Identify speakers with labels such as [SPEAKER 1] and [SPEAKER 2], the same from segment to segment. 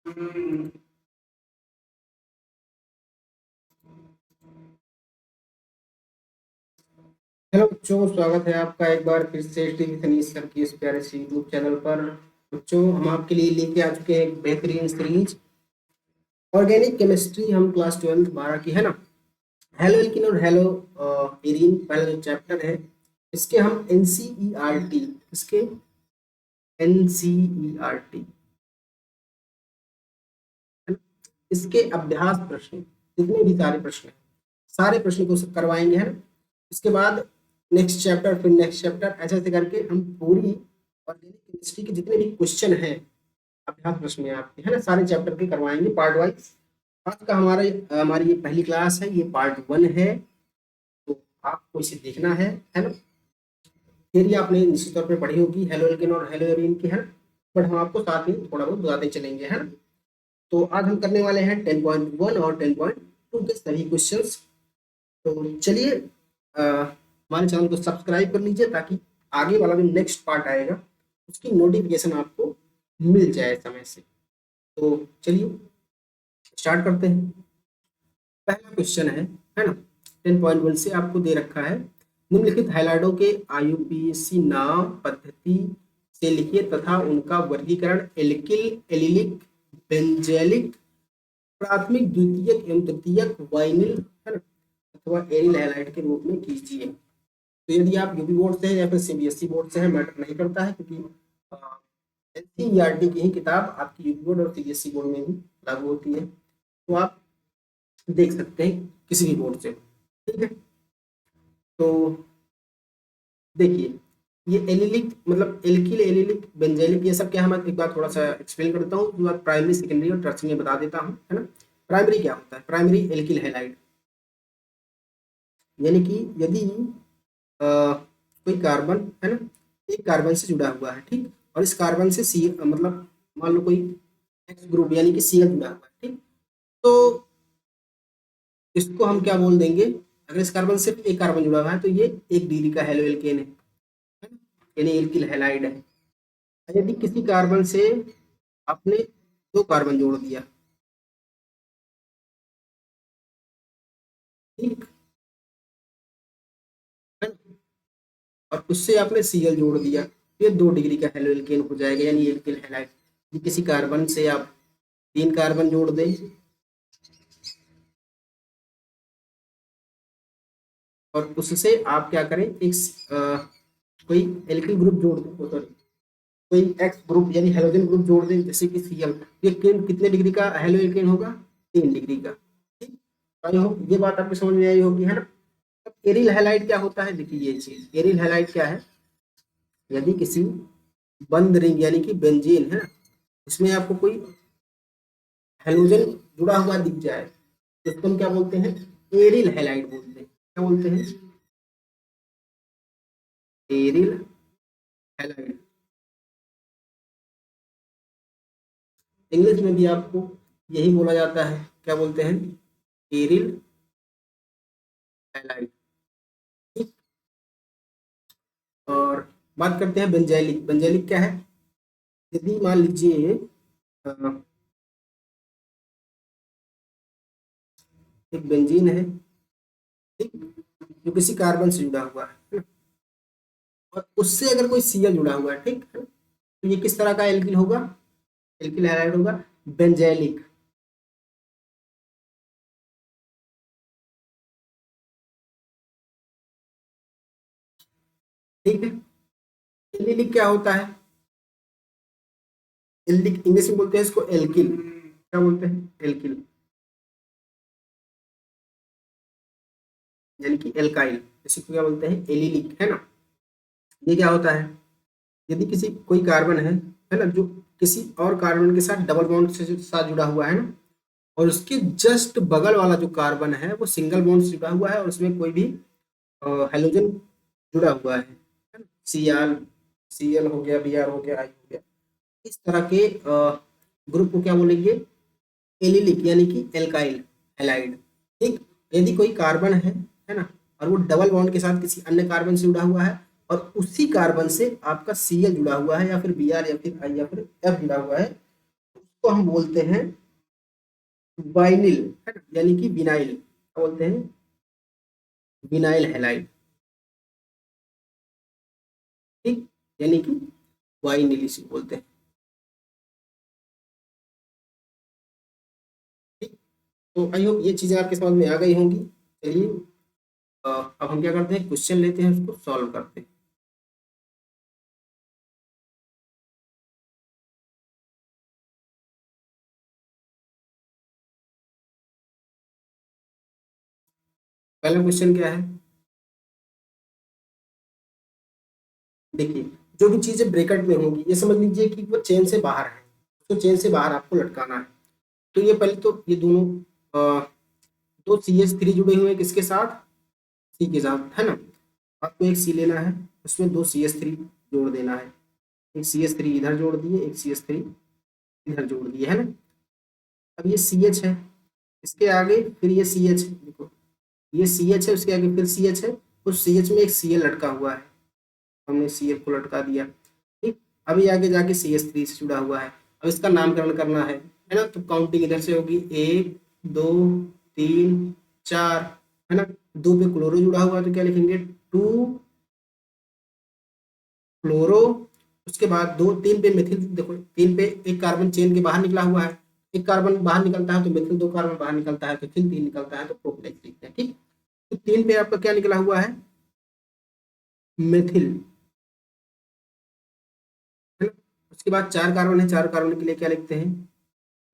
[SPEAKER 1] Hello बच्चों, स्वागत है आपका एक बार फिर से टी तनीश सर की इस प्यारे से यूट्यूब चैनल पर। बच्चों, हम आपके लिए लेके आ चुके हैं एक बेहतरीन सीरीज ऑर्गेनिक केमिस्ट्री। हम क्लास 12 12 की है ना। हेलो एल्किन और हेलो एरीन पहला जो चैप्टर है, इसके हम एनसीईआरटी, इसके एनसीईआरटी है ना, इसके अभ्यास प्रश्न, जितने भी सारे प्रश्न हैं, सारे प्रश्न को करवाएंगे है ना। इसके बाद नेक्स्ट चैप्टर, फिर नेक्स्ट चैप्टर, ऐसे ऐसे करके हम पूरी ऑर्गेनिक केमिस्ट्री के जितने भी क्वेश्चन हैं अभ्यास प्रश्न में आपके है ना, सारे चैप्टर के करवाएंगे पार्ट वाइज। आज का हमारी ये पहली क्लास है, ये पार्ट 1 है, तो आपको इसे देखना है ना। फिर ये आपने निश्चित तौर पे पढ़ी होगी हेलो एल्केन और हेलो एरीन की है ना, बट हम आपको साथ में थोड़ा बहुत बताते चलेंगे है ना। तो आज हम करने वाले हैं 10.1 और 10.2 के सभी क्वेश्चंस। तो चलिए, हमारे चैनल को सब्सक्राइब कर लीजिए ताकि आगे वाला जो नेक्स्ट पार्ट आएगा उसकी नोटिफिकेशन आपको मिल जाए समय से। तो चलिए स्टार्ट करते हैं। पहला क्वेश्चन है ना, 10.1 से आपको दे रखा है, निम्नलिखित हैलाइडों के आईयूपीएसी नाम पद्धति से लिखिए तथा उनका वर्गीकरण एल्किल, एलिलिक, बेंजेलिक, प्राथमिक, द्वितीयक एवं तृतीयक, वाइनिल है ना, अथवा एरिल हैलाइड के रूप में कीजिए। तो यदि आप यूपी बोर्ड से हैं या फिर सीबीएसई बोर्ड से हैं, मैटर नहीं करता है, क्योंकि एनसीईआरटी की ही किताब आपकी यूपी बोर्ड और सीबीएसई बोर्ड में भी लागू होती है, तो आप देख सकते हैं किसी भी बोर्ड से, ठीक है। तो देखिए, ये एलिलिक मतलब एल्किल, एलिलिक, बेंजेलिक, ये सब क्या है, मैं एक बार थोड़ा सा एक्सप्लेन कर देता हूँ, उसके बाद प्राइमरी, सेकेंडरी और टर्शियरी में बता देता हूँ है ना। प्राइमरी क्या होता है? प्राइमरी एल्किल हैलाइड, यानी कि यदि कोई कार्बन है ना, एक कार्बन से जुड़ा हुआ है, ठीक, और इस कार्बन से सी मतलब मान लो कोई एक्स ग्रुप यानी कि सीएल जुड़ा हुआ है, ठीक, तो इसको हम क्या बोल देंगे? अगर इस कार्बन से एक कार्बन जुड़ा हुआ है तो ये एक डिग्री का हेलो एल्केन है ना? यानी एल्किल हैलाइड है। यदि किसी कार्बन से आपने दो कार्बन जोड़ दिया, ठीक है ना, और उससे आपने सीएल जोड़ दिया, तो ये 2 डिग्री का हेलो एल्केन हो जाएगा, यानी एल्किल हैलाइड। यदि किसी कार्बन से आप 3 कार्बन जोड़ दें और उससे आप क्या करें, एक कोई एल्किल ग्रुप जोड़ दें, सॉरी, कोई एक्स ग्रुप यानी हेलोजन ग्रुप जोड़ दें, जैसे कि सीएल, ये कितने डिग्री का हेलो एल्केन होगा? 3 डिग्री का, ठीक। आई होप ये बात आपको समझ में आई होगी है ना। अब एरिल हैलाइड क्या होता है? देखिए ये चीज, एरिल हैलाइड क्या है? यदि किसी बंद रिंग यानी कि बेंजीन है ना, इसमें आपको कोई हेलोजन जुड़ा हुआ दिख जाए तो इसको हम क्या बोलते हैं? एरिल हैलाइड बोलते हैं। क्या बोलते हैं? Aryl halide. इंग्लिश में भी आपको यही बोला जाता है, क्या बोलते हैं? एरिल हैलाइड, ठीक। और बात करते हैं बेंजैलिक। बेंजैलिक क्या है? यदि मान लीजिए एक बेंजीन है, ठीक, जो किसी कार्बन से जुड़ा हुआ है ना, और उससे अगर कोई सीएल जुड़ा हुआ है, ठीक है, तो ये किस तरह का एल्किल होगा? एल्किल हैलाइड होगा, बेंजैलिक, ठीक है। एलिलिक क्या होता है? एलिलिक इंग्लिश में बोलते हैं इसको एल्किल। क्या बोलते हैं? एल्किल, यानी कि एल्काइल, इसी को क्या बोलते हैं? एलिलिक, है ना। ये क्या होता है? यदि किसी कोई कार्बन है ना, जो किसी और कार्बन के साथ डबल बॉन्ड से साथ जुड़ा हुआ है ना, और उसके जस्ट बगल वाला जो कार्बन है वो सिंगल बॉन्ड से जुड़ा हुआ है और उसमें कोई भी हेलोजन जुड़ा हुआ है ना, सीएल हो गया, बीआर हो गया, आई हो गया, इस तरह के ग्रुप को क्या बोलेंगे? एलिलिक, यानी कि एल्काइल हैलाइड, ठीक। यदि कोई कार्बन है ना, और वो डबल बॉन्ड के साथ किसी अन्य कार्बन से जुड़ा हुआ है और उसी कार्बन से आपका सीएल जुड़ा हुआ है या फिर बीआर या फिर आई या फिर एफ जुड़ा हुआ है, तो इसको हम बोलते हैं वाइनिल, है ना, यानी कि विनाइल, क्या बोलते हैं, विनाइल हैलाइड, ठीक, यानी कि वाइनिल इसे बोलते हैं, ठीक। तो आई होप ये चीजें आपके समझ में आ गई होंगी। चलिए अब हम क्या करते हैं, क्वेश्चन लेते हैं, उसको सॉल्व करते हैं। पहला क्वेश्चन क्या है, देखिए, जो भी चीजें ब्रैकेट में होंगी, ये समझ लीजिए कि वो चेन से बाहर है, तो चेन से बाहर आपको लटकाना है। तो ये पहले तो ये दोनों अ, दो CH3 जुड़े हुए हैं किसके साथ, सी के साथ, है ना। आपको एक सी लेना है, उसमें दो CH3 जोड़ देना है, एक CH3 इधर जोड़ दिए, एक CH3 इधर जोड़ दिए, है ना। अब ये CH है, इसके आगे फिर ये CH है, देखो ये CH है, उसके आगे फिर CH है, उस CH में एक Cl लटका हुआ है, हमने Cl को लटका दिया, ठीक। अभी आगे जाके CH3 से जुड़ा हुआ है, अब इसका नामकरण करना है ना। तो काउंटिंग इधर से होगी, 1 2 3 4, है ना। दो पे क्लोरो जुड़ा हुआ है, तो क्या लिखेंगे, 2 क्लोरो। उसके बाद दो, तीन पे मिथिल, देखो तीन पे एक कार्बन चेन के बाहर निकला हुआ है, एक कार्बन बाहर निकलता है तो मिथिल, दो कार्बन बाहर निकलता है तो फिर तीन निकलता है तो प्रोपेनॉल लिखते हैं, ठीक। तो तीन पे आपका क्या निकला हुआ है, मिथिल, है ना। उसके बाद चार कार्बन है, चार कार्बन के लिए क्या लिखते हैं,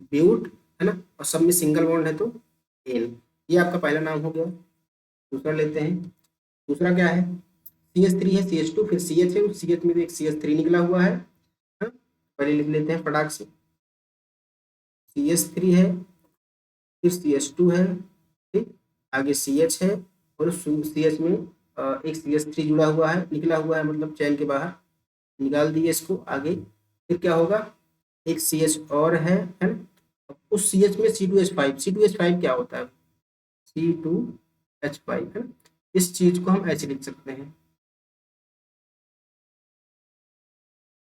[SPEAKER 1] ब्यूट, है ना। और सब में सिंगल बॉन्ड है तो एन। ये आपका पहला नाम हो गया। दूसरा लेते हैं, दूसरा क्या है, CH3 है, CH2 फिर CH है, उस CH में भी एक CH3 निकला हुआ है, हाँ? पहले लिख लेते हैं फटाक से, CH3 है, फिर CH2 है, ठीक, आगे CH है, और उस CH में एक CH3 जुड़ा हुआ है, निकला हुआ है, मतलब चैन के बाहर, निकाल दिए इसको आगे। फिर क्या होगा, एक CH और है ना। अब उस CH में C2H5, C2H5 क्या होता है, C2H5, है ना। इस चीज को हम ऐसे लिख सकते हैं,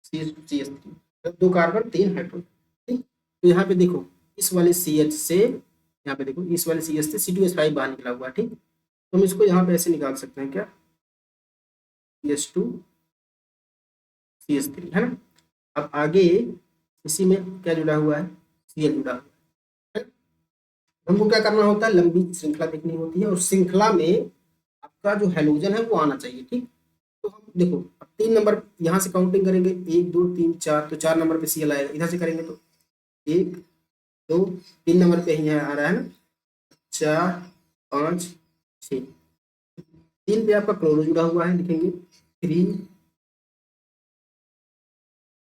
[SPEAKER 1] CH2 CH3, दो कार्बन तीन हाइड्रोजन, ठीक। तो यहाँ पे देखो, इस वाले CH से, यहाँ पे देखो इस वाले CH से C2H5 बाहर निकला हुआ है, ठीक। तो हम इसको यहाँ पे ऐसे निकाल सकते हैं, क्या, CH2 CH3, है ना। अब आगे इसी में क्या जुड़ा हुआ है, Cl जुड़ा हुआ है। हमको क्या करना होता है, लंबी श्रृंखला देखनी होती है, और श्रृंखला में आपका जो हैलोजन है वो आना चाहिए, ठीक। तो हम देखो, अब 3 नंबर यहाँ से काउंटिंग करेंगे, 1 2 3 4, तो 4 नंबर पे Cl आएगा, इधर से करेंगे तो 1 2 3 नंबर पे ही यहाँ आ रहा है ना, 4 5 6, तीन पे आपका क्लोरो जुड़ा हुआ है, लिखेंगे 3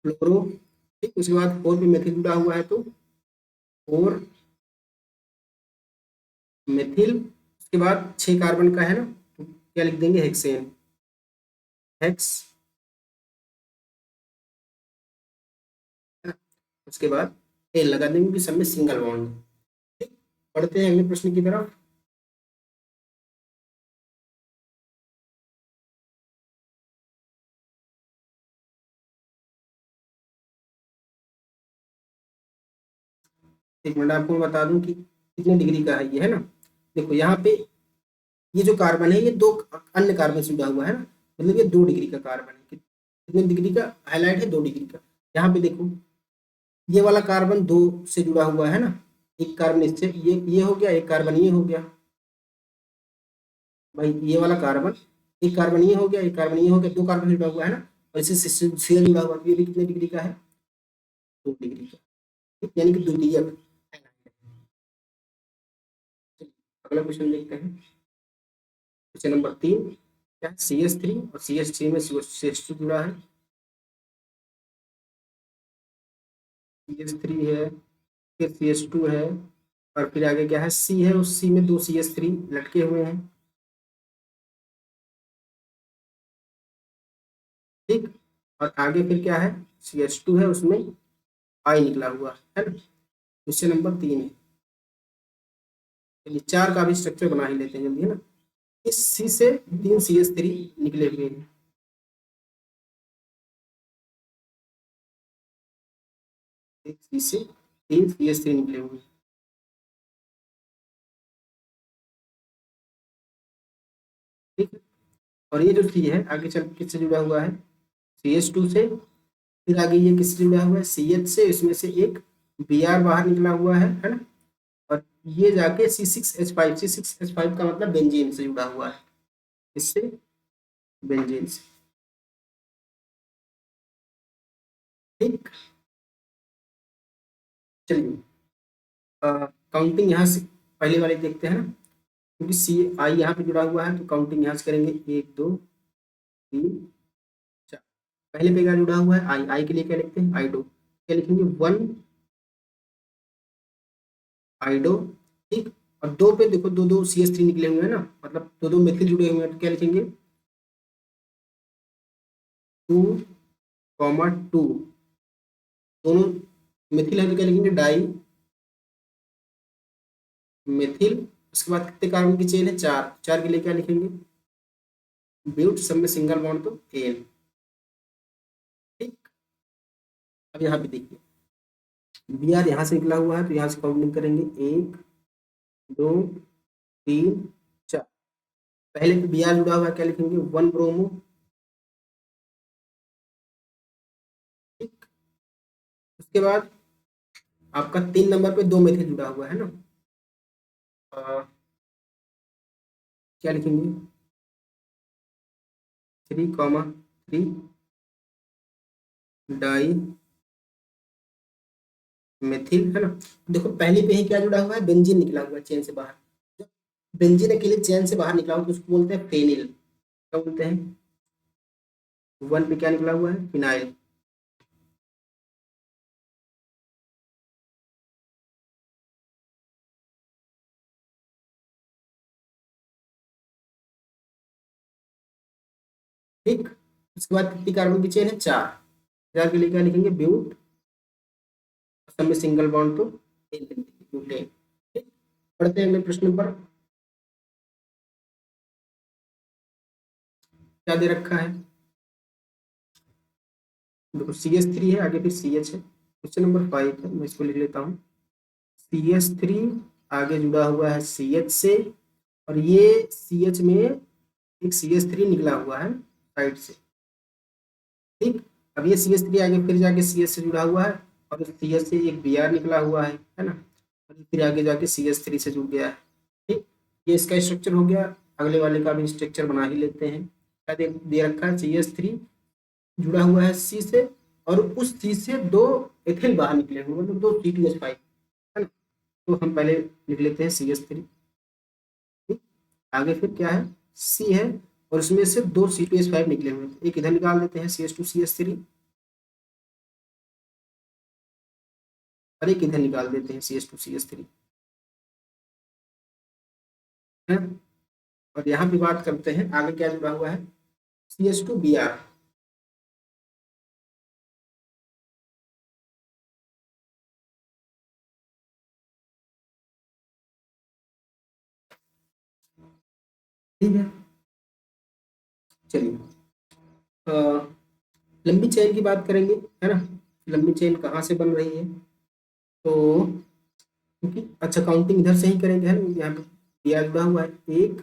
[SPEAKER 1] क्लोरो, ठीक। उसके बाद 4 पे मेथिल जुड़ा हुआ है, तो 4 मेथिल। उसके बाद 6 कार्बन का है ना, तो क्या लिख देंगे, हेक्सेन, हेक्स, है ना। उसके बाद एल लगा देंगे कि सब में सिंगल बॉन्ड है, ठीक। पढ़ते हैं अगले प्रश्न की तरफ। एक मिनट, आपको मैं बता दूं कि कितने डिग्री का है ये, है ना। देखो यहाँ पे ये जो कार्बन है, ये दो अन्य कार्बन से जुड़ा हुआ है ना, मतलब ये 2 डिग्री का कार्बन है, कितने डिग्री का हाईलाइट है, 2 डिग्री का। यहाँ पे देखो, ये वाला कार्बन दो से जुड़ा हुआ है ना, एक कार्बन इससे, ये हो गया, एक कार्बन ये हो गया, भाई ये वाला कार्बन, एक कार्बन ये हो गया, एक कार्बन ये हो गया, दो कार्बन से जुड़ा हुआ है ना, और इससे सीएल जुड़ा हुआ, तो ये भी कितने डिग्री का है, 2 डिग्री का, ठीक? यानी कि द्वितीयक। अगला क्वेश्चन देखते हैं, क्वेश्चन नंबर 3, क्या है, CH3 और CH3 में CH2 जुड़ा है, CH3 है, फिर CH2 है, और फिर आगे क्या है, C है, उस C में दो CH3 लटके हुए हैं, ठीक। और आगे फिर क्या है, CH2 है, उसमें I निकला हुआ है ना। क्वेश्चन नंबर 3 है, चलिए चार का भी स्ट्रक्चर बना ही लेते हैं जल्दी, है ना। इस C से 3 CH3 निकले हुए हैं, एक C से CH3 निकले हुए। ठीक है, और ये जो सी है आगे चल किससे जुड़ा हुआ है, CH2 से। फिर आगे ये किससे जुड़ा हुआ है, CH से, इसमें से एक Br बाहर निकला हुआ है ना। और ये जाके C6H5, C6H5 का मतलब बेंजीन से जुड़ा हुआ है, इससे बेंजीन से। ठीक, चलिए काउंटिंग यहाँ से पहले वाले देखते हैं ना, क्योंकि सी आई यहाँ पे जुड़ा हुआ है तो काउंटिंग यहाँ से करेंगे 1 2 3 4। पहले पे क्या जुड़ा हुआ है, आई, आई के लिए क्या लिखते हैं, आइडो, क्या लिखेंगे 1 आइडो। ठीक, और दो पे देखो दो दो CH3 निकले हुए हैं ना, मतलब दो दो मेथिल जुड़े हुए हैं, तो क्या लिखेंगे 2,2 दोनों मेथिल है तो क्या लिखेंगे डाई मेथिल। उसके बाद कितने कार्बन की चेन है, 4, 4 के लिए क्या लिखेंगे ब्यूट, सब में सिंगल बॉन्ड तो एन। ठीक, अब यहाँ पे देखिए Br यहाँ से निकला हुआ है तो यहाँ से काउंटिंग करेंगे 1 2 3 4। पहले पे Br जुड़ा हुआ है, क्या लिखेंगे 1 ब्रोमो। ठीक, उसके बाद आपका 3 नंबर पे 2 मेथिल जुड़ा हुआ है ना, क्या लिखेंगे 3,3 डाई मेथिल है ना। देखो पहले पे ही क्या जुड़ा हुआ है, बेंजीन निकला हुआ है चेन से बाहर। जब बेंजीन अकेले चेन से बाहर निकला हो तो उसको बोलते हैं फेनिल, क्या बोलते हैं, 1 पे क्या निकला हुआ है, फिनाइल। ठीक, उसके बाद कितनी कार्बन की चेन है, 4, 4 के लिए क्या लिखेंगे ब्यूट, सब में सिंगल बॉन्ड तो ब्यूटेन। ठीक, पढ़ते हैं अगले प्रश्न पर, क्या दे रखा है, देखो CH3 है, आगे फिर CH है। क्वेश्चन नंबर 5 है, मैं इसको लिख लेता हूँ। CH3 आगे जुड़ा हुआ है CH से, और ये CH में एक CH3 निकला हुआ है साइड से। ठीक, अब ये CH3 आगे फिर जाके CH से जुड़ा हुआ है, और उस CH से एक Br निकला हुआ है ना, और फिर आगे जाके CH3 से जुड़ गया है। ठीक, ये इसका स्ट्रक्चर हो गया। अगले वाले का भी स्ट्रक्चर बना ही लेते हैं। क्या दे रखा है, CH3 जुड़ा हुआ है C से, और उस C से 2 एथिल बाहर निकले हुए, मतलब 2 C2H5 है ना। तो हम पहले लिख लेते हैं CH3। ठीक, आगे फिर क्या है, C है, और उसमें से 2 C2H5 निकले हुए हैं, एक इधर निकाल देते हैं CH2 CH3, और एक इधर निकाल देते हैं CH2 CH3 है। और यहाँ भी बात करते हैं आगे क्या जुड़ा हुआ है, CH2 Br। ठीक है, चलिए लंबी चेन की बात करेंगे, है ना। लंबी चेन कहाँ से बन रही है, तो क्योंकि अच्छा काउंटिंग इधर से ही करेंगे, है ना। यहाँ पे Br जुड़ा हुआ है 1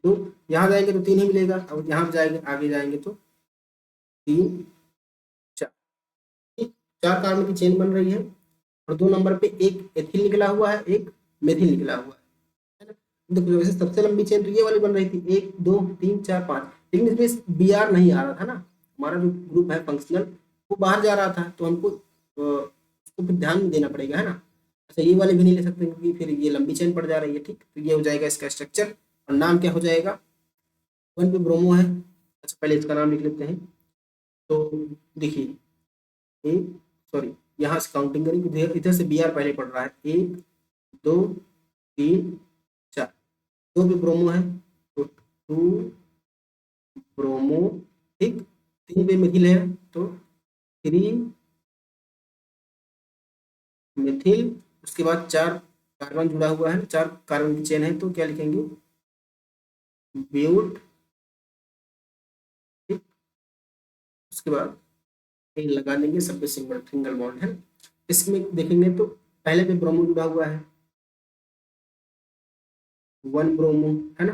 [SPEAKER 1] 2, यहाँ जाएंगे तो 3 ही मिलेगा, अब यहाँ जाएंगे आगे जाएंगे तो 3 4। ठीक, 4 कार्बन की चेन बन रही है, और 2 नंबर पे एक एथिल निकला हुआ है, एक मेथिल निकला हुआ है ना। देखो वैसे सबसे लंबी चेन तो ये वाली बन रही थी 1 2 3 4 5, लेकिन इसमें Br नहीं आ रहा था ना, हमारा जो ग्रुप है फंक्शनल वो बाहर जा रहा था, तो हमको उसको फिर ध्यान देना पड़ेगा, है ना। अच्छा ये वाले भी नहीं ले सकते क्योंकि फिर ये लंबी चेन पड़ जा रही है। ठीक, तो ये हो जाएगा इसका स्ट्रक्चर, और नाम क्या हो जाएगा, 1 पे ब्रोमो है। अच्छा पहले इसका नाम लिख लेते हैं, तो देखिए एक, सॉरी यहाँ से काउंटिंग करेंगे, इधर इधर से Br पहले पड़ रहा है 1 2 3 4, 2 पे ब्रोमो है तो 2 ब्रोमो। ठीक, 3 पे मिथिल है तो 3 मिथिल। उसके बाद 4 कार्बन जुड़ा हुआ है, 4 कार्बन की चेन है तो क्या लिखेंगे ब्यूट। ठीक, उसके बाद लगा लेंगे, सब पे सिंगल सिंगल बॉन्ड है। इसमें देखेंगे तो पहले पे ब्रोमो जुड़ा हुआ है, 1 ब्रोमो, है ना।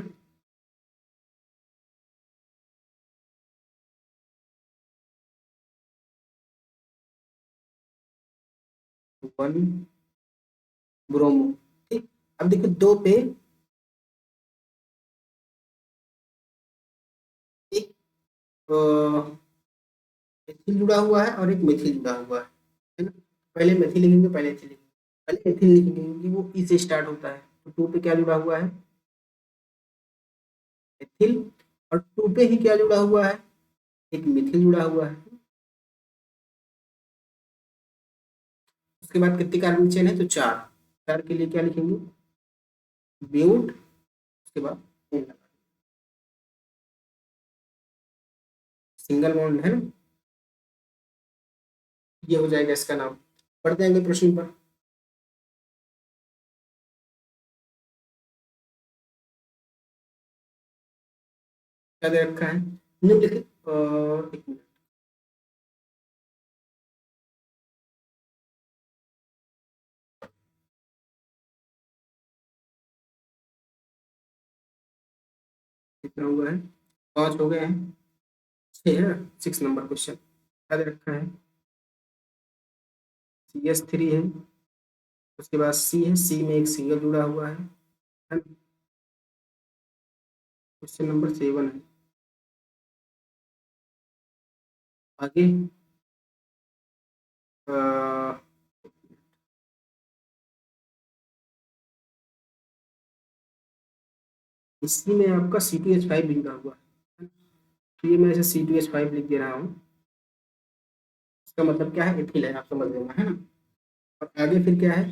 [SPEAKER 1] वन ब्रोमो, ठीक। अब देखो दो पे एक एथिल जुड़ा हुआ है और एक मेथिल जुड़ा हुआ है ना। पहले मेथिल लिखेंगे, पहले एथिल लिखेंगे, पहले एथिल लिखेंगे क्योंकि वो ई से स्टार्ट होता है। तो टू पे क्या जुड़ा हुआ है, एथिल। और टू पे ही क्या जुड़ा हुआ है, एक मिथिल जुड़ा हुआ है। उसके बाद कितने कार्बन चेन है, तो चार। चार के लिए क्या लिखेंगे, ब्यूट, उसके बाद एन लगा, सिंगल बॉन्ड, है ना। ये हो जाएगा इसका नाम। बढ़ जाएंगे प्रश्न पर। क्या दे रखा है, निम्नलिखित एक मिनट, कितना हुआ है, पांच हो गए हैं, छह है, 6 नंबर क्वेश्चन। क्या दे रखा है, CS3 है, उसके बाद सी है, सी में एक सिंगल जुड़ा हुआ है ना? क्वेश्चन नंबर 7 है। आगे अ, इसी में आपका C2H5 भी जुड़ा हुआ है। तो ये मैं ऐसे C2H5 लिख दे रहा हूँ, इसका मतलब क्या है, एथिल है, आप समझ लेना, है ना। और आगे फिर क्या है,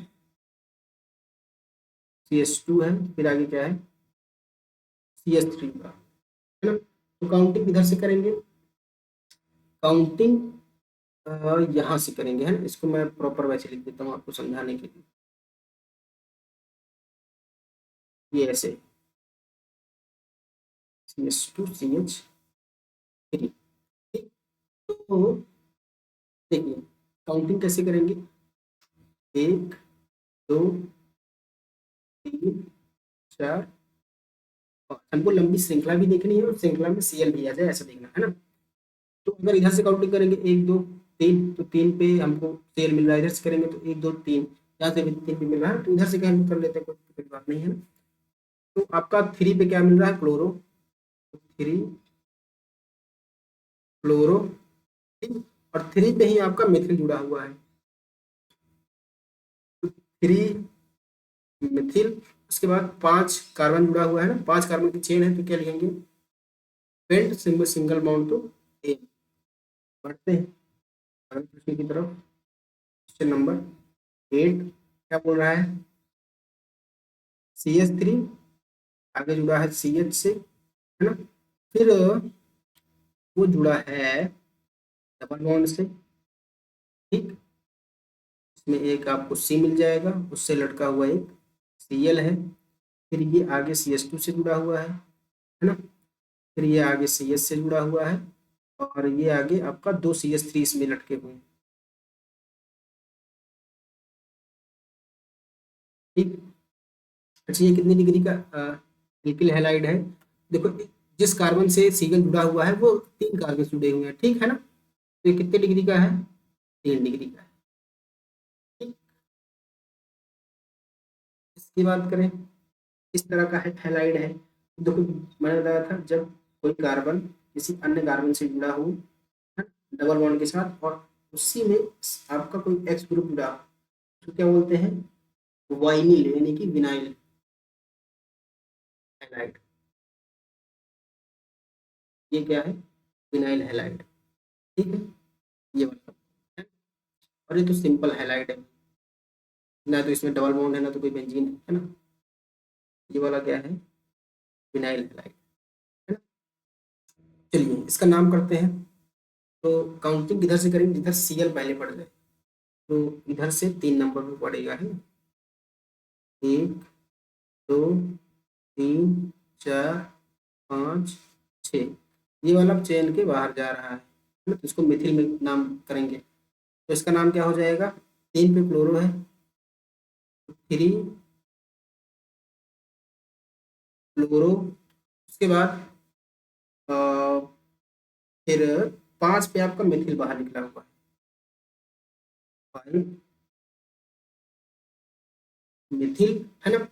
[SPEAKER 1] CS2 है, फिर आगे क्या है, CS3 का, है ना। तो काउंटिंग इधर से करेंगे, काउंटिंग यहाँ से करेंगे, है ना। इसको मैं प्रॉपर वैसे लिख देता हूँ आपको समझाने के लिए, ये ऐसे CS2CH3, ठीक। तो देखिए काउंटिंग कैसे करेंगे, एक, दो, तीन, चार, पाँच। हमको लंबी श्रृंखला भी देखनी है और श्रृंखला में CL भी आ जाए, ऐसा देखना है ना। तो अगर इधर से काउंटिंग करेंगे एक दो तीन, तो तीन पे हमको CL मिल रहा है, इधर से करेंगे तो एक दो तीन, यहाँ से भी तीन पे मिल रहा है, तो इधर से हम कर लेते हैं, कोई बात नहीं है ना। तो आपका थ्री पे क्या मिल रहा है, क्लोरो, थ्री क्लोरो, ठीक। और थ्री पे ही आपका मिथिल जुड़ा हुआ है, तो थ्री मिथिल। उसके बाद पांच कार्बन जुड़ा हुआ है ना, पांच कार्बन की चेन है, तो क्या लिखेंगे, pent single single bond two a. बढ़ते हैं अगले प्रश्न की तरफ। क्वेश्चन नंबर 8 क्या बोल रहा है, CH3 आगे जुड़ा है CH से, है ना। फिर वो जुड़ा है डबल बॉन्ड से, ठीक। इसमें एक आपको C मिल जाएगा, उससे लटका हुआ एक CL है। फिर ये आगे CS2 से जुड़ा हुआ है ना। फिर ये आगे CS से जुड़ा हुआ है, और ये आगे आपका दो CS3 इसमें लटके हुए हैं, ठीक। अच्छा ये कितनी डिग्री का एल्किल हैलाइड है, देखो जिस कार्बन से सीगल जुड़ा हुआ है वो तीन कार्बन से जुड़े हुए हैं, ठीक है ना। तो ये कितने डिग्री का है, 3 डिग्री का है, ठीक। इसकी बात करें, इस तरह का है हैलाइड है, देखो मैंने बताया था जब कोई कार्बन किसी अन्य कार्बन से जुड़ा हो, है, डबल बॉन्ड के साथ, और उसी में आपका कोई एक्स ग्रुप जुड़ा हो, तो क्या बोलते हैं, वाइनिल यानी कि विनाइल हैलाइड। ये क्या है, विनाइल हैलाइड, ठीक है। ये वाला है। और ये तो सिंपल हैलाइड है, ना तो इसमें डबल बॉन्ड है ना तो कोई बेंजीन है ना। ये वाला क्या है, विनाइल हैलाइड, है ना। चलिए इसका नाम करते हैं। तो काउंटिंग इधर से करेंगे जिधर CL पहले पड़ जाए, तो इधर से 3 नंबर पे पड़ेगा, है ना। एक, दो, तीन, चार, पाँच, छ। ये वाला चेन के बाहर जा रहा है ना, तो इसको मिथिल में नाम करेंगे। तो इसका नाम क्या हो जाएगा, तीन पे क्लोरो है, 3 फ्लोरो, उसके बाद अ, फिर 5 पे आपका मिथिल बाहर निकला हुआ है, 5 मिथिल, है ना।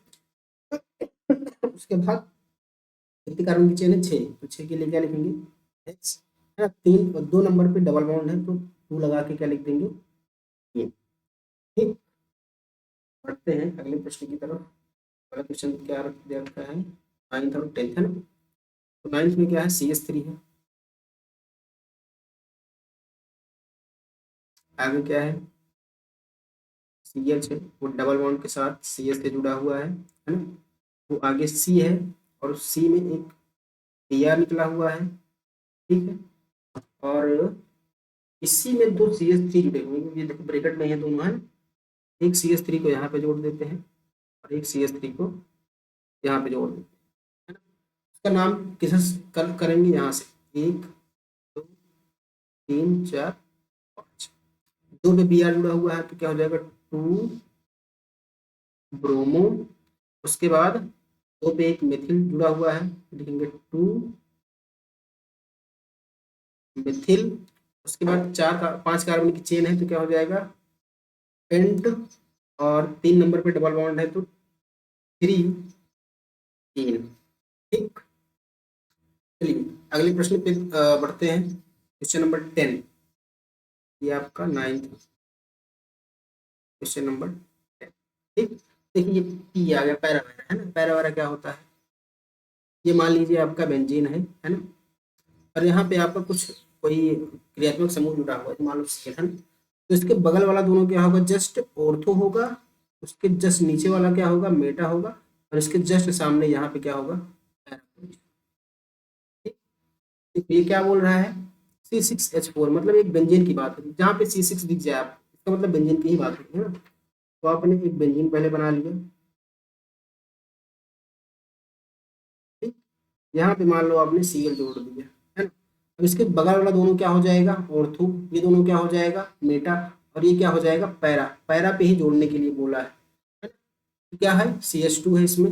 [SPEAKER 1] उसके बाद कितने कार्बन की चेन है, 6, तो 6 के लिए क्या लिखेंगे, H, है ना। 3 और 2 नंबर पे डबल बॉन्ड है तो 2 लगा के क्या लिख देंगे, ये। ठीक, बढ़ते हैं अगले प्रश्न की तरफ। अगला क्वेश्चन क्या दे रखा है, 9th और 10th, है ना। तो 9th में क्या है, CS3 है। आगे क्या है, CH है, वो डबल बॉन्ड के साथ CS से जुड़ा हुआ है ना। वो आगे C है और C में एक PR निकला हुआ है, ठीक है। और इसी में 2 CH3 जुड़े हुए हैं, ये देखो ब्रैकेट में ये दोनों है। एक CH3 को यहाँ पे जोड़ देते हैं और एक CH3 को यहाँ पे जोड़ देते हैं, है ना। उसका नाम किसे करेंगे, यहाँ से 1 2 3 4 5, 2 पे Br जुड़ा हुआ है तो क्या हो जाएगा, 2 ब्रोमो। उसके बाद 2 पे एक मिथिल जुड़ा हुआ है, लिखेंगे 2 मिथिल। उसके बाद 5 कार्बन की चेन है तो क्या हो जाएगा, पेंट। और 3 नंबर पे डबल बॉन्ड है तो 3 3। ठीक, चलिए अगले प्रश्न पे बढ़ते हैं, क्वेश्चन नंबर 10। ये आपका 9th क्वेश्चन नंबर 10। ठीक, देखिए ये पी आ गया, पैरावायरा, है ना। पैरावायरा क्या होता है, ये मान लीजिए आपका बेंजीन है ना। और यहाँ पे आपका कुछ कोई क्रियात्मक समूह जुड़ा हुआ है, मान लो CH, तो इसके बगल वाला दोनों क्या होगा, जस्ट ऑर्थो होगा। उसके जस्ट नीचे वाला क्या होगा, मेटा होगा। और इसके जस्ट सामने यहाँ पे क्या होगा, पैरा होगा। ठीक, तो ये क्या बोल रहा है, C6H4, मतलब एक बेंजीन की बात होगी। जहाँ पे C6 दिख जाए आप, इसका मतलब बेंजीन की ही बात होगी, है ना। तो आपने एक बेंजीन पहले बना लिया। ठीक, यहाँ पे मान लो आपने Cl जोड़ दिया, है ना। अब इसके बगल वाला दोनों क्या हो जाएगा, ऑर्थो। ये दोनों क्या हो जाएगा, मेटा। और ये क्या हो जाएगा, पैरा। पैरा पे ही जोड़ने के लिए बोला है ना? तो क्या है, CH2 है इसमें।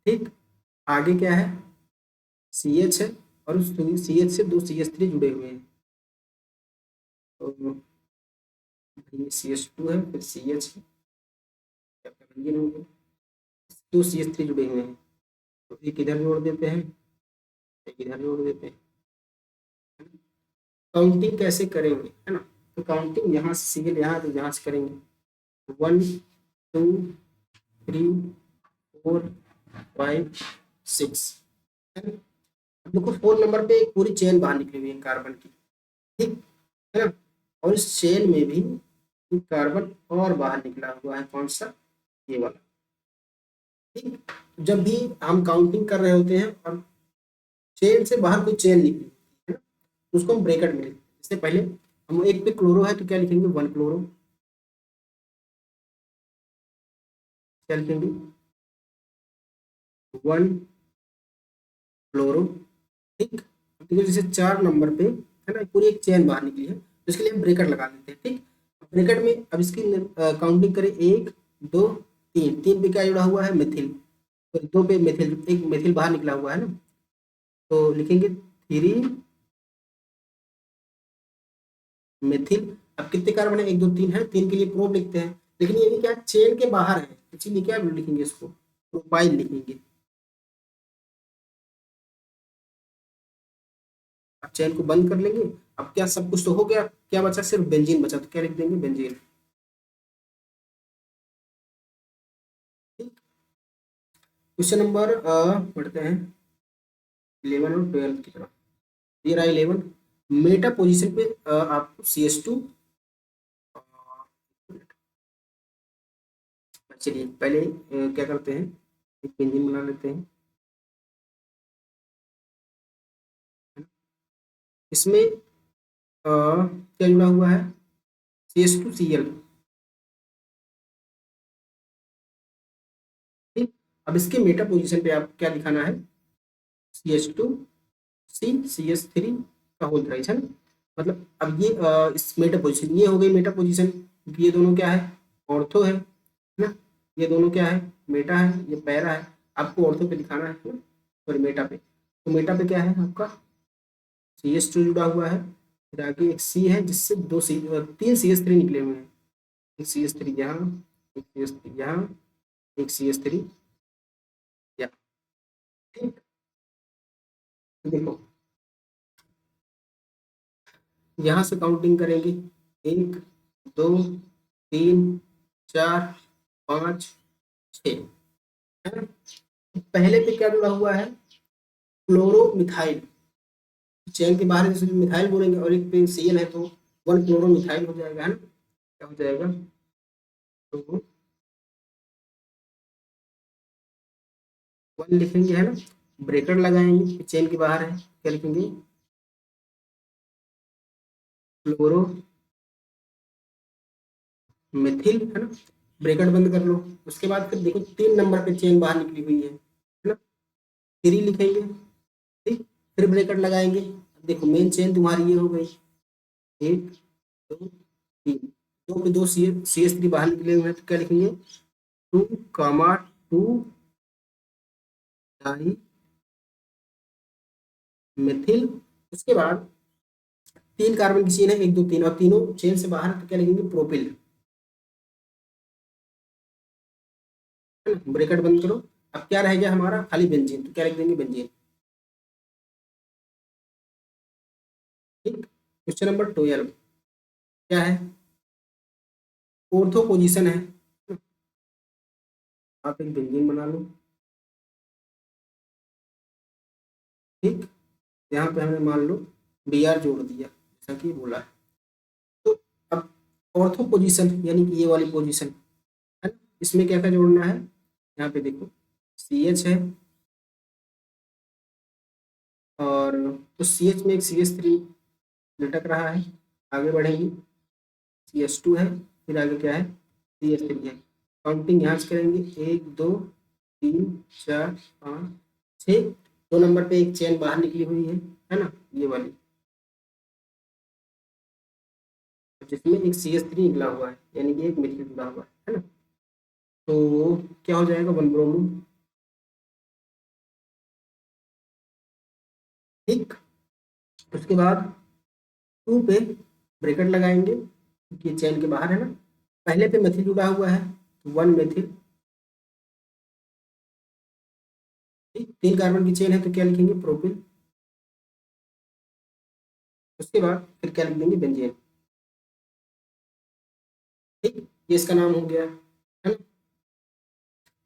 [SPEAKER 1] ठीक, आगे क्या है, CH है। और उस CH से 2 CH3 जुड़े हुए हैं, तो ये CH2 है, फिर CH है, क्या करेंगे हम लोग? 2 CH3 जुड़े हुए हैं तो एक इधर जोड़ देते हैं, एक इधर जोड़ देते हैं। काउंटिंग कैसे करेंगे, है ना। तो काउंटिंग यहाँ से सीरियल यहाँ तो यहाँ से करेंगे, 1 2 3 4 5 6, है ना। अब देखो 4 नंबर पे एक पूरी चेन बाहर निकली हुई है कार्बन की, ठीक है ना। और इस चेन में भी एक कार्बन और बाहर निकला हुआ है, कौन सा, ये वाला। ठीक, जब भी हम काउंटिंग कर रहे होते हैं और चेन से बाहर कोई चेन निकली है ना, तो उसको हम ब्रैकेट में लिखते हैं। इससे पहले हम एक पे क्लोरो है तो क्या लिखेंगे, 1 क्लोरो, क्या लिखेंगे, 1 क्लोरो। ठीक, तो जैसे 4 नंबर पे है ना पूरी एक चेन बाहर निकली है तो इसके लिए हम ब्रेकेट लगा लेते हैं। ठीक, ब्रेकेट में अब इसकी काउंटिंग करें, 1 2 3, 3 पे क्या जुड़ा हुआ है, मिथिल। तो 2 पे मिथिल, एक मिथिल बाहर निकला हुआ है ना, तो लिखेंगे 3 मिथिल। अब कितने कार्बन है, 1 2 3 है, 3 के लिए प्रोप लिखते हैं। लेकिन ये भी क्या चेन के बाहर है, इसीलिए क्या लिखेंगे, इसको प्रोपाइल लिखेंगे। अब चेन को बंद कर लेंगे। अब क्या सब कुछ तो हो गया, क्या बचा, सिर्फ बेंजीन बचा, तो क्या लिख देंगे, बेंजीन। क्वेश्चन नंबर पढ़ते हैं 11 और 12 की तरफ। ये रहा 11, मेटा पोजीशन पे आपको CH2, चलिए पहले क्या करते हैं, एक बेंजीन बना लेते हैं। इसमें क्या जुड़ा हुआ है, CH2Cl। ठीक, अब इसके मेटा पोजीशन पे आप क्या दिखाना है, CH2CH3 का होल थ्राइस, है ना। मतलब अब ये इस मेटा पोजीशन, ये हो गई मेटा पोजीशन। क्योंकि ये दोनों क्या है, ऑर्थो है ना, ये दोनों क्या है, मेटा है, ये पैरा है। आपको ऑर्थो पे दिखाना है ना, सॉरी मेटा पे। तो मेटा पे क्या है आपका CH2 जुड़ा हुआ है, फिर आगे एक C है जिससे तीन CH3 निकले हुए हैं, एक CH3 यहाँ, एक CH3 यहाँ, एक CH3 यहाँ। ठीक, तो देखो यहाँ से काउंटिंग करेंगे, 1 2 3 4 5 6 है ना। पहले पे क्या जुड़ा हुआ है, क्लोरोमिथाइल। चैन के बाहर जैसे मिथाइल बोलेंगे और एक पे Cl है तो 1 क्लोरोमिथाइल हो जाएगा, है ना। क्या हो जाएगा, तो 1 लिखेंगे, है ना। ब्रेकेट लगाएंगे, चेन के बाहर है, क्या लिखेंगे, क्लोरो मिथिल, है ना। ब्रेकेट बंद कर लो। उसके बाद फिर देखो 3 नंबर पे चेन बाहर निकली हुई है ना, 3 लिखेंगे। ठीक, फिर ब्रेकेट लगाएंगे। देखो मेन चेन तुम्हारी ये हो गई, 1 2 3, 2 पे 2 CH3 बाहर निकले हुए हैं तो क्या लिखेंगे, 2 डाई मिथिल। उसके बाद 3 कार्बन की चेन है, 1 2 3, और तीनों चेन से बाहर तो क्या लिखेंगे, प्रोपिल, है ना। ब्रेकेट बंद करो। अब क्या रह गया हमारा, खाली बेंजीन, तो क्या लिख देंगे, बेंजीन। ठीक, क्वेश्चन नंबर 12 क्या है, ऑर्थो पोजीशन है, आप एक बेंजीन बना लो। ठीक, यहाँ पे हमने मान लो Br जोड़ दिया जैसा कि बोला है। तो अब ऑर्थो पोजीशन यानी कि ये वाली पोजीशन है ना, इसमें क्या क्या जोड़ना है, यहाँ पे देखो CH है, और तो CH में एक CH3 लटक रहा है, आगे बढ़ेंगे, CH2 है, फिर आगे क्या है, CH3 है। काउंटिंग यहाँ से करेंगे, 1 2 3 4 5 6, 2 नंबर पे एक चेन बाहर निकली हुई है ना, ये वाली, जिसमें एक CH3 निकला हुआ है, यानी कि एक मिथिल जुड़ा हुआ है ना। तो क्या हो जाएगा, 1 ब्रोमो। ठीक, उसके बाद 2 पे ब्रेकेट लगाएंगे क्योंकि चेन के बाहर है ना, पहले पे मेथिल जुड़ा हुआ है तो 1 मेथिल। ठीक, 3 कार्बन की चेन है तो क्या लिखेंगे, प्रोपिल। उसके बाद फिर क्या लिख देंगे, बेंजीन। ठीक, ये इसका नाम हो गया, है ना।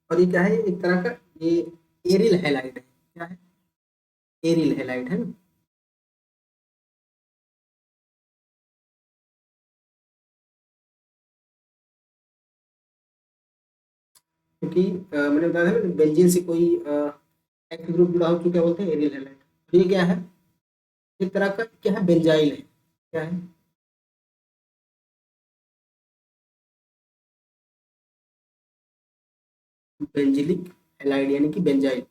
[SPEAKER 1] और ये क्या है, एक तरह का ये एरिल हैलाइड है, क्या है, एरिल हैलाइड, है ना। क्योंकि मैंने बताया था ना, बेंजीन से कोई एक्स ग्रुप जुड़ा हो तो क्या बोलते हैं, एरियल हैलाइड। तो ये क्या है, एक तरह का क्या है, बेंजाइल है, क्या है, बेंजिलिक हैलाइड यानी कि बेंजाइल।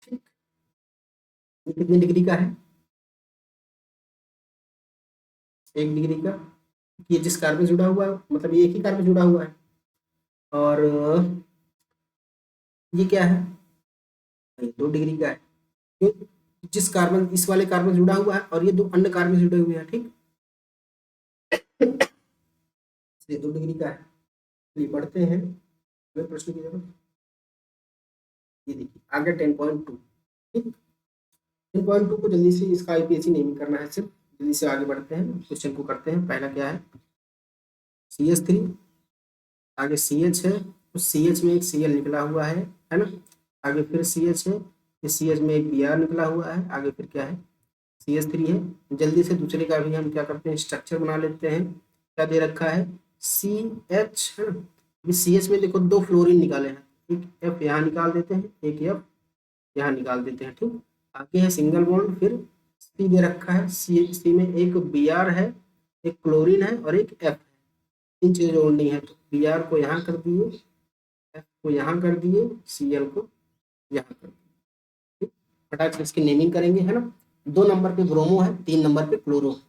[SPEAKER 1] ठीक, ये कितनी डिग्री का है, 1 डिग्री का। ये जिस कार्बन से जुड़ा हुआ है, मतलब ये एक ही कार्बन से जुड़ा हुआ है, और ये क्या है, ये 2 डिग्री का है। क्यों, जिस कार्बन, इस वाले कार्बन से जुड़ा हुआ है और ये 2 अन्य कार्बन से जुड़े हुए हैं, ठीक, ये 2 डिग्री का है। चलिए पढ़ते हैं अगले प्रश्न की तरफ। ये देखिए आगे 10.2। ठीक, 10.2 को जल्दी से इसका IPSC नहीं करना है, सिर्फ जल्दी से आगे बढ़ते हैं, क्वेश्चन को करते हैं। पहला क्या है, CH3, आगे CH है, तो CH में एक Cl निकला हुआ है ना। आगे फिर CH है, फिर CH में एक Br निकला हुआ है, आगे फिर क्या है, CH3 है। जल्दी से दूसरे का भी हम क्या करते हैं, स्ट्रक्चर बना लेते हैं। क्या दे रखा है, CH, है ना। अभी CH में देखो 2 फ्लोरीन निकाले हैं, एक F यहाँ निकाल देते हैं, एक F यहाँ निकाल देते हैं। ठीक, आगे है सिंगल बॉन्ड, फिर C दे रखा है, C में एक Br है, एक क्लोरीन है और एक F है। इन चीजें जोड़नी है, तो Br को यहाँ कर दिए, F को यहाँ कर दिए, Cl को यहाँ कर दिए। ठीक, फटाक से इसकी नेमिंग करेंगे, है ना। 2 नंबर पे ब्रोमो है, 3 नंबर पे क्लोरो है।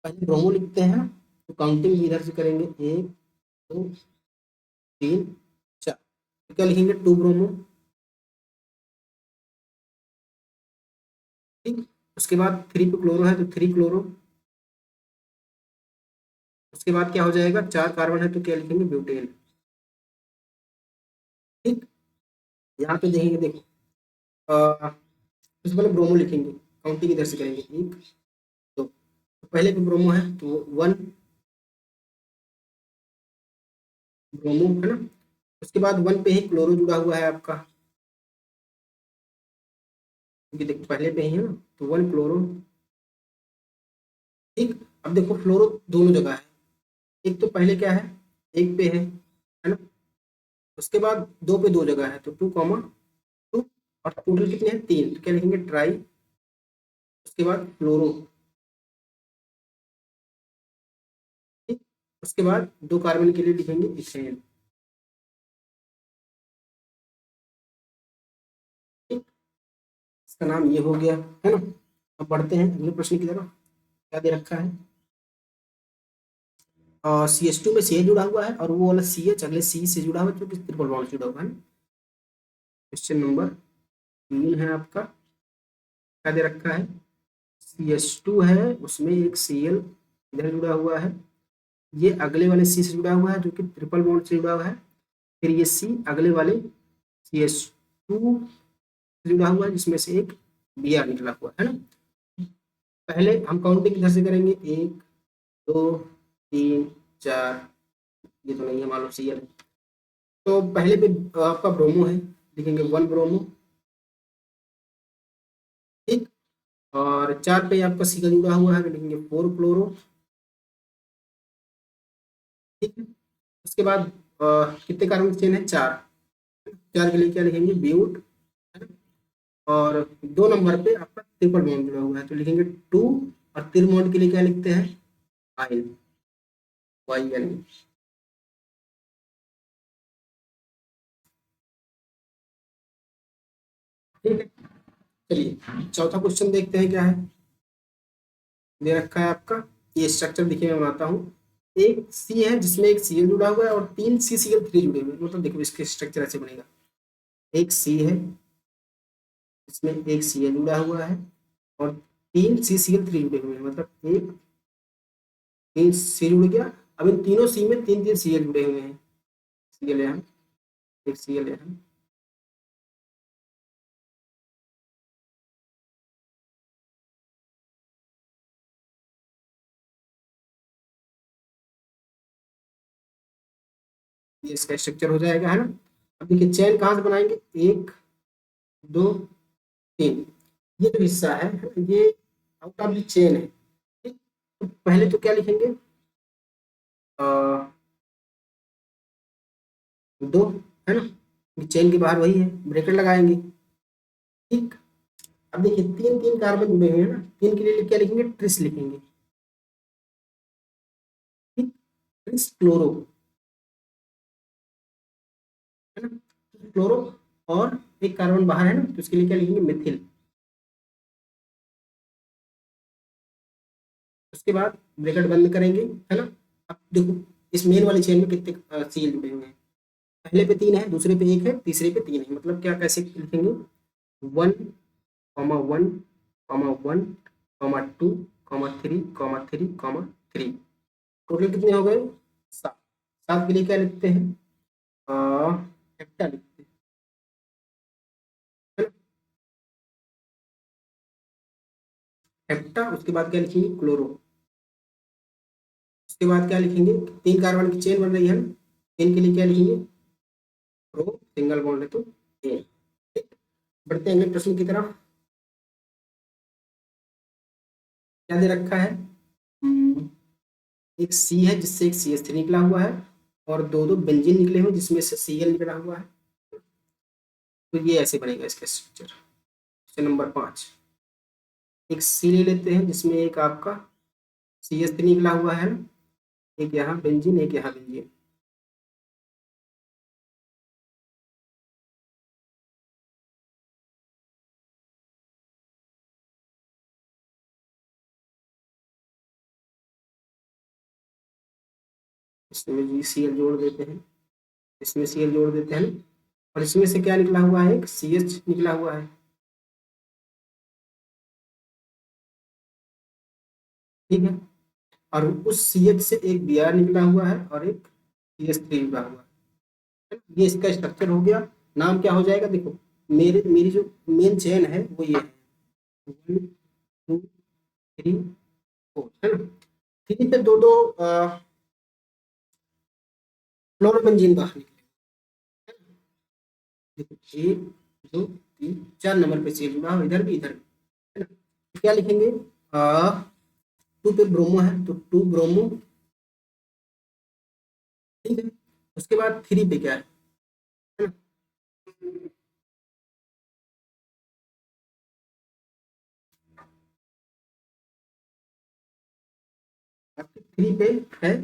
[SPEAKER 1] पहले ब्रोमो लिखते हैं, तो काउंटिंग इधर से करेंगे, 1 2 3 4। तो क्या लिखेंगे, 2 ब्रोमो। ठीक, उसके बाद 3 पे क्लोरो है तो 3 क्लोरो। उसके बाद क्या हो जाएगा, 4 कार्बन है तो क्या लिखेंगे, ब्यूटेन। ठीक, यहाँ पे देखेंगे, देखो सबसे पहले ब्रोमो लिखेंगे, काउंटिंग इधर से करेंगे, 1 2। तो पहले पे ब्रोमो है तो 1 ब्रोमो है ना। उसके बाद 1 पे ही क्लोरो जुड़ा हुआ है आपका, क्योंकि देखो पहले पे ही है ना, तो 1 क्लोरो। ठीक, अब देखो फ्लोरो दोनों जगह है, एक तो पहले क्या है, एक पे है ना। उसके बाद 2 पे 2 जगह है तो 2 कॉमा 2। और टोटल कितने हैं, 3, तो क्या लिखेंगे, ट्राई। उसके बाद फ्लोरो। ठीक, उसके बाद 2 कार्बन के लिए लिखेंगे इथेन। ठीक, इसका नाम ये हो गया, है ना। अब बढ़ते हैं अगले प्रश्न की तरफ। क्या दे रखा है, CH2 में सी जुड़ा हुआ है और वो वाला CH अगले C से जुड़ा हुआ है, जो कि ट्रिपल बॉन्ड से जुड़ा हुआ है। क्वेश्चन नंबर 3 है आपका, क्या दे रखा है, CH2 है, उसमें एक Cl इधर जुड़ा हुआ है, ये अगले वाले C से जुड़ा हुआ है जो कि ट्रिपल बॉन्ड से जुड़ा हुआ है। फिर ये C अगले वाले CH2 से जुड़ा हुआ है जिसमें से एक Br निकला हुआ है ना। पहले हम काउंटिंग इधर से करेंगे, 1 2 3 4। ये तो नहीं है, मान लो Cl है। तो पहले पे आपका ब्रोमो है, लिखेंगे 1 ब्रोमो। ठीक, और 4 पे आपका सी का जुड़ा हुआ है तो लिखेंगे 4 क्लोरो। ठीक है, उसके बाद कितने कार्बन की चेन है, 4। 4 के लिए क्या लिखेंगे, ब्यूट, है ना। और 2 नंबर पे आपका ट्रिपल बॉन्ड जुड़ा हुआ है तो लिखेंगे 2। और तिर बॉन्ड के लिए क्या लिखते हैं, आइन, YN। ठीक है, चलिए चौथा क्वेश्चन देखते हैं क्या है, दे रखा है आपका। ये स्ट्रक्चर देखिए मैं बनाता हूँ। एक सी है जिसमें एक Cl जुड़ा हुआ है और 3 CCl3 जुड़े हुए हैं, मतलब देखो इसके स्ट्रक्चर ऐसे बनेगा। एक सी है इसमें एक Cl जुड़ा हुआ है और 3 CCl3 जुड़े हुए हैं, मतलब एक 3 सी जुड़ गया। अब इन तीनों सी में 3 3 Cl जुड़े हुए हैं, Cl यहाँ, एक Cl यहाँ। ये इसका स्ट्रक्चर हो जाएगा, है ना। अब देखिए चेन कहाँ से बनाएंगे, 1 2 3। ये जो हिस्सा है ये आउट ऑफ द चेन है। ठीक, तो पहले तो क्या लिखेंगे, 2, है ना। चेन के बाहर वही है, ब्रैकेट लगाएंगे। ठीक, अब देखिए 3 3 कार्बन जुड़े हुए हैं ना, 3 के लिए क्या लिखेंगे, ट्रिस लिखेंगे। ठीक, ट्रिस क्लोरो, है ना, क्लोरो। और एक कार्बन बाहर है ना तो इसके लिए क्या लिखेंगे, मिथिल। उसके बाद ब्रैकेट बंद करेंगे, है ना। अब देखो इस मेन वाली चेन में कितने सील जुड़े हुए हैं, पहले पे 3 है, दूसरे पे 1 है, तीसरे पे 3 है, मतलब क्या कैसे लिखेंगे, 1 1 1 2 3 3 टोटल कितने हो गए, 7। 7 के लिए क्या लिखते हैं, हेप्टा लिखते हैं, है ना। हेप्टा, उसके बाद क्या लिखेंगे, क्लोरो। उसके बाद क्या लिखेंगे, 3 कार्बन की चेन बन रही है ना, 3 के लिए क्या लिखेंगे, प्रो, सिंगल बॉन्ड है तो ए। ठीक, बढ़ते हैं अगले प्रश्न की तरफ। क्या दे रखा है, हम्म, एक सी है जिससे एक CH3 निकला हुआ है और दो दो बेंजीन निकले हुए जिसमें से Cl निकला हुआ है। तो ये ऐसे बनेगा इसका स्ट्रक्चर। क्वेश्चन नंबर 5, एक सी ले लेते हैं जिसमें एक आपका CH3 निकला हुआ है ना, एक यहाँ बेंजीन एक यहाँ बेंजीन। इसमें जी सी एल जोड़ देते हैं, इसमें सी एल जोड़ देते हैं, और इसमें से क्या निकला हुआ है, एक सी एच निकला हुआ है, ठीक है। और उस सी एच से एक बी आर निकला हुआ है और एक सी एच थ्री निकला हुआ है। ये इसका स्ट्रक्चर हो गया। नाम क्या हो जाएगा, देखो मेरी जो मेन चेन है वो ये है, 1 2 3 4, है ना। थ्री पे दो दो फ्लोरोबेंजीन बाहर निकले, देखो 1 2 3 4 नंबर पे चेन जुड़ा हो, इधर भी इधर भी, है ना। तो क्या लिखेंगे, 2 पे ब्रोमो है तो 2 ब्रोमो, ठीक है। उसके बाद 3 पे क्या है ना, आपके 3 पे है,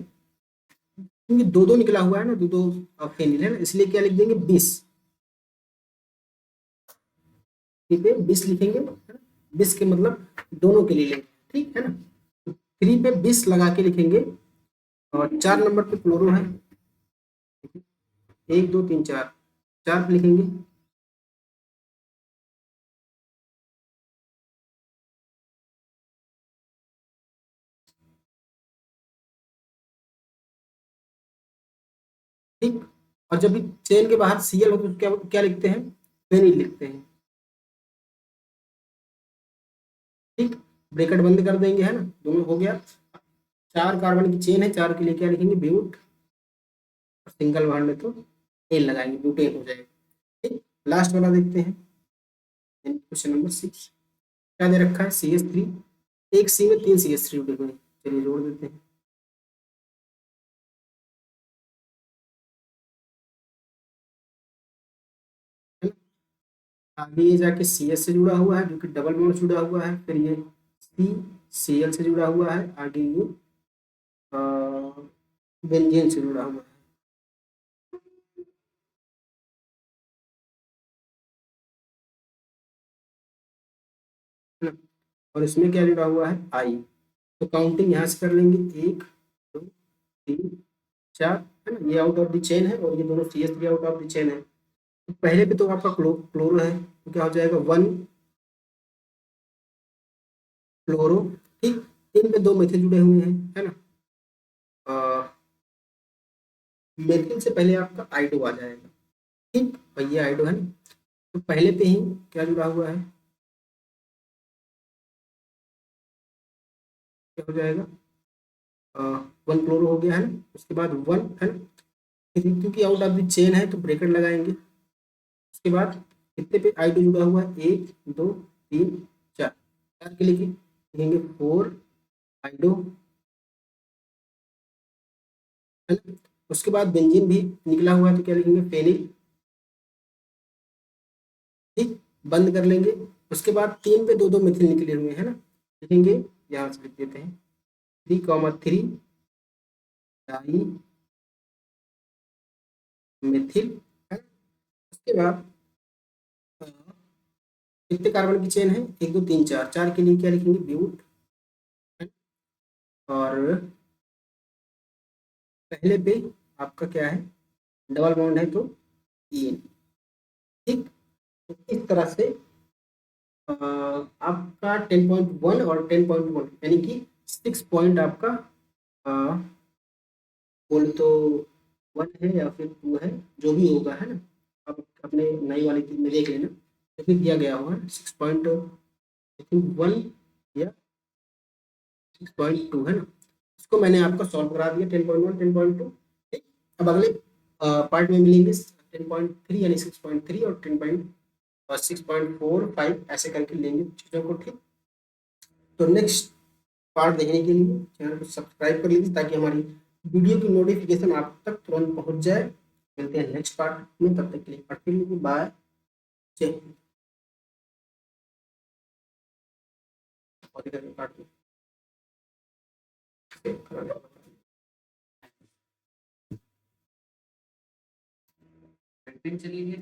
[SPEAKER 1] क्योंकि दो दो निकला हुआ है ना, दो दो फेनिल है ना, इसलिए क्या लिख देंगे 20, 3 पे 20 लिखेंगे, है ना। 20 के मतलब दोनों के लिए लेंगे, ठीक है ना। तो 3 पे 20 लगा के लिखेंगे, और 4 नंबर पे क्लोरो है, 1 2 3 4, 4 पे लिखेंगे, ठीक। और जब भी चेन के बाहर सीएल हो तो क्या क्या लिखते हैं, फेनिल लिखते हैं, ठीक। ब्रैकेट बंद कर देंगे, है ना, दोनों हो गया। 4 कार्बन की चेन है, 4 के लिए क्या लिखेंगे, ब्यूट, और सिंगल बॉन्ड में तो एल लगाएंगे, ब्यूटेन हो जाएगा, ठीक। लास्ट वाला देखते हैं, क्वेश्चन नंबर 6, क्या दे रखा है, सी एस थ्री, एक सी में 3 सी एस थ्री जुड़े हुए हैं, चलिए जोड़ देते हैं, है ना। आगे ये जाके सी एस से जुड़ा हुआ है, जो कि डबल बॉन्ड जुड़ा हुआ है, फिर ये सी सी एल से जुड़ा हुआ है, आगे ये बेंजीन से जुड़ा हुआ है ना। और इसमें क्या जुड़ा हुआ है, आई। तो काउंटिंग यहाँ से कर लेंगे, 1 2 3 4, है ना, ये आउट ऑफ द चेन है, और ये दोनों C S three out of the chain है। तो पहले पे तो आपका क्लोरो है, तो क्या हो जाएगा, 1 क्लोरो, ठीक। इनमें 2 मेथिल जुड़े हुए हैं, है ना। मेथिल से पहले आपका आइडो आ जाएगा, ठीक। और ये आइडो है ना, तो पहले पे ही क्या जुड़ा हुआ है, क्या हो जाएगा, 1 क्लोरो हो गया, है ना। उसके बाद 1, है ना, क्योंकि आउट ऑफ द चेन है तो ब्रेकेट लगाएंगे। उसके बाद कितने पे आइडो जुड़ा हुआ है, 1 2 3 4, 4 के लिए लिखेंगे 4 आइडो, है ना। उसके बाद बेंजीन भी निकला हुआ है तो क्या लिखेंगे, फेनिल, ठीक। बंद कर लेंगे। उसके बाद 3 पे 2 2 मिथिल निकले हुए हैं ना, लिखेंगे, यहाँ से लिख देते हैं, 3 3 डाई मिथिल, है। उसके बाद कितने कार्बन की चेन है, 1 2 3 4, 4 के लिए क्या लिखेंगे, ब्यूट, है। और पहले पे आपका क्या है, डबल बॉन्ड है तो ई, ठीक। तो इस तरह से आपका 10.1 और 10.1 यानी कि 6 पॉइंट आपका बोले तो 1 है या फिर 2 है, जो भी होगा, है ना। आप अपने नई वाली चीज में देख लेना, तो फिर दिया गया होगा 6.1 या 6.2, है ना। इसको मैंने आपको सॉल्व करा दिया, 10.1 10.2, ठीक। अब अगले पार्ट में मिलेंगे 10.3 यानी 6.3 और 6.45 ऐसे करके लेंगे चीज़ों को, ठीक। तो नेक्स्ट पार्ट देखने के लिए चैनल को सब्सक्राइब कर लीजिए, ताकि हमारी वीडियो की नोटिफिकेशन आप तक तुरंत पहुंच जाए। मिलते हैं नेक्स्ट पार्ट में, तब तक के लिए पढ़ते रहिए, बाय, जय हिंद। और इधर काट दो। चलिए।